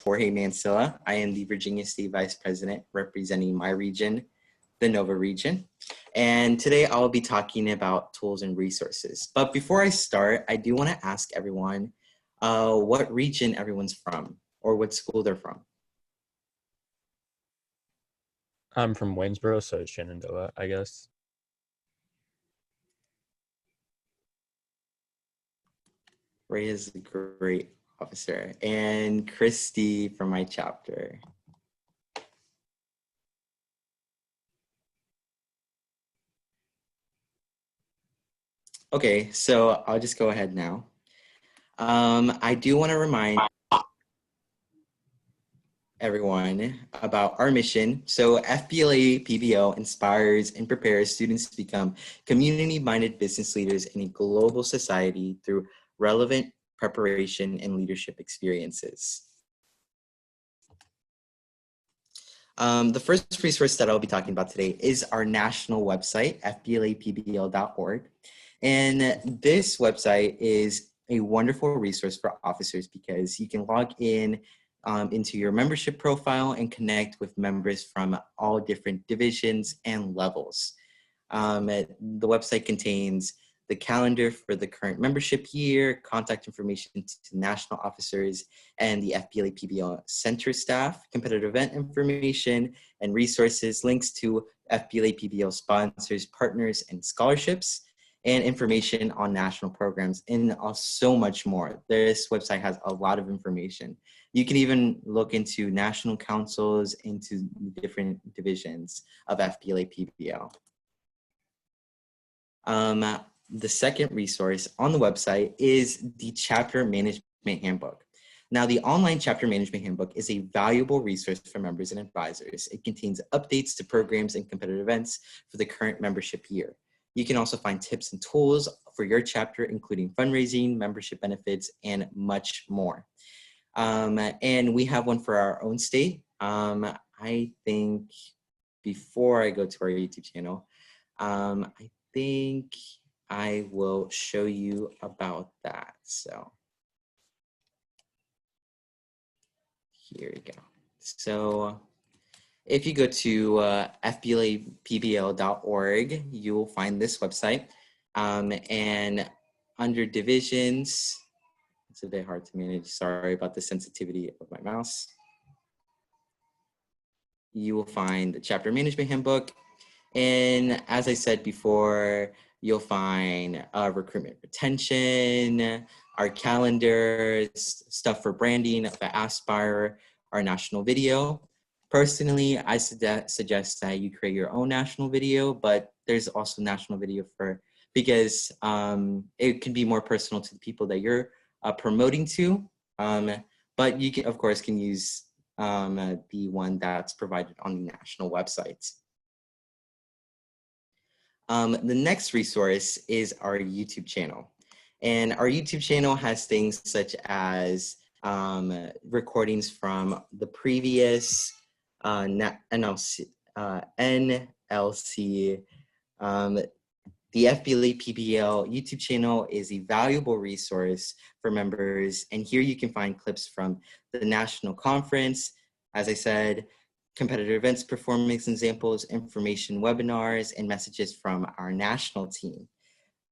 Jorge Mancilla. I am the Virginia State Vice President representing my region, the Nova region. And today I'll be talking about tools and resources. But before I start, I do want to ask everyone what region everyone's from or what school they're from. I'm from Waynesboro, so Shenandoah, I guess. Ray is a great officer. And Christy from my chapter. Okay, so I'll just go ahead now. I do want to remind everyone about our mission. So FBLA PBL inspires and prepares students to become community-minded business leaders in a global society through relevant preparation and leadership experiences. The first resource that I'll be talking about today is our national website, fblapbl.org. And this website is a wonderful resource for officers because you can log in into your membership profile and connect with members from all different divisions and levels. The website contains the calendar for the current membership year, contact information to national officers and the FBLA PBL center staff, competitive event information and resources, links to FBLA PBL sponsors, partners, and scholarships, and information on national programs, and so much more. This website has a lot of information. You can even look into national councils, into different divisions of FBLA PBL. The second resource on the website is the Chapter Management Handbook. Now, the online Chapter Management Handbook is a valuable resource for members and advisors. It contains updates to programs and competitive events for the current membership year. You can also find tips and tools for your chapter, including fundraising, membership benefits, and much more. And we have one for our own state. I think before I go to our YouTube channel, I think I will show you about that. So here we go. So if you go to fblapbl.org, you will find this website. And under divisions, it's a bit hard to manage. Sorry about the sensitivity of my mouse. You will find the Chapter Management Handbook. And as I said before, you'll find recruitment retention, our calendars, stuff for branding, the Aspire, our national video. Personally, I suggest that you create your own national video, but there's also national video because it can be more personal to the people that you're promoting to. But you can, of course, can use the one that's provided on the national website. The next resource is our YouTube channel. And our YouTube channel has things such as recordings from the previous NLC. The FBLA PBL YouTube channel is a valuable resource for members. And here you can find clips from the national conference, as I said, competitive events, performance examples, information webinars, and messages from our national team.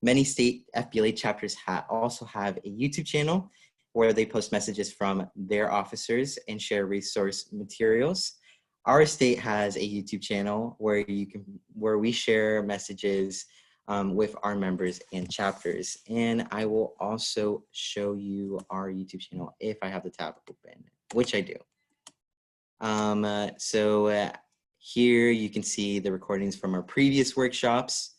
Many state FBLA chapters also have a YouTube channel where they post messages from their officers and share resource materials. Our state has a YouTube channel where we share messages with our members and chapters. And I will also show you our YouTube channel if I have the tab open, which I do. Here you can see the recordings from our previous workshops.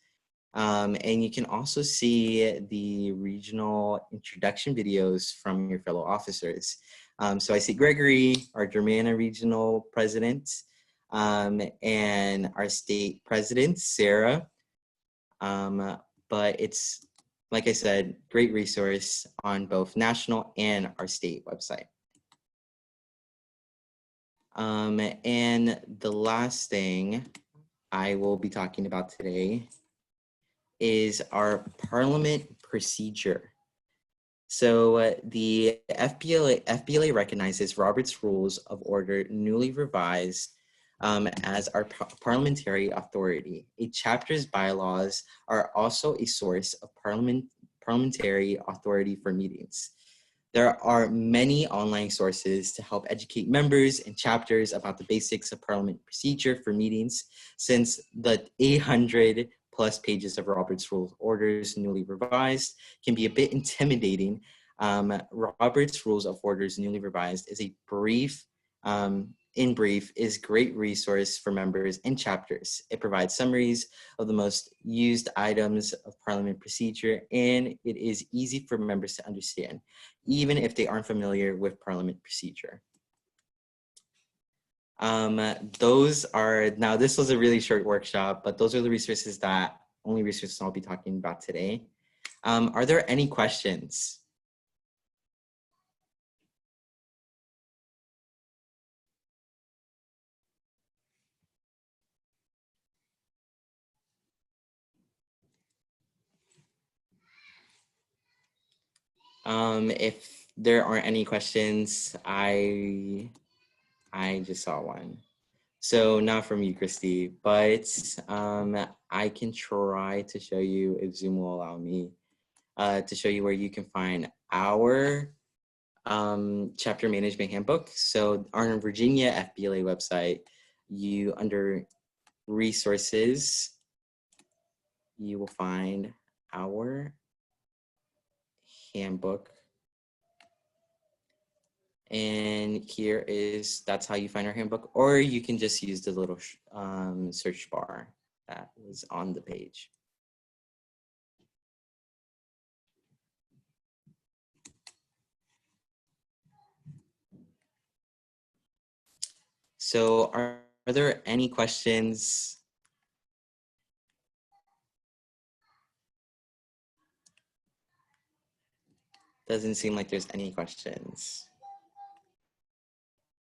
And you can also see the regional introduction videos from your fellow officers. So I see Gregory, our Germana regional president, and our state president, Sarah. But it's, like I said, great resource on both national and our state website. And the last thing I will be talking about today is our Parliament procedure. So the FBLA recognizes Robert's Rules of Order newly revised as our parliamentary authority. A chapter's bylaws are also a source of parliamentary authority for meetings. There are many online sources to help educate members and chapters about the basics of parliament procedure for meetings, since the 800 plus pages of Robert's Rules of Orders newly revised can be a bit intimidating. Robert's Rules of Orders newly revised is a in brief, is great resource for members and chapters. It provides summaries of the most used items of Parliament procedure, and it is easy for members to understand, even if they aren't familiar with Parliament procedure. This was a really short workshop, but those are the only resources I'll be talking about today. Are there any questions? If there aren't any questions, I just saw one. So not from you, Christy, but I can try to show you if Zoom will allow me to show you where you can find our chapter management handbook. So on Virginia FBLA website, under resources, you will find our handbook. And that's how you find our handbook, or you can just use the little search bar that was on the page. So are there any questions? Doesn't seem like there's any questions.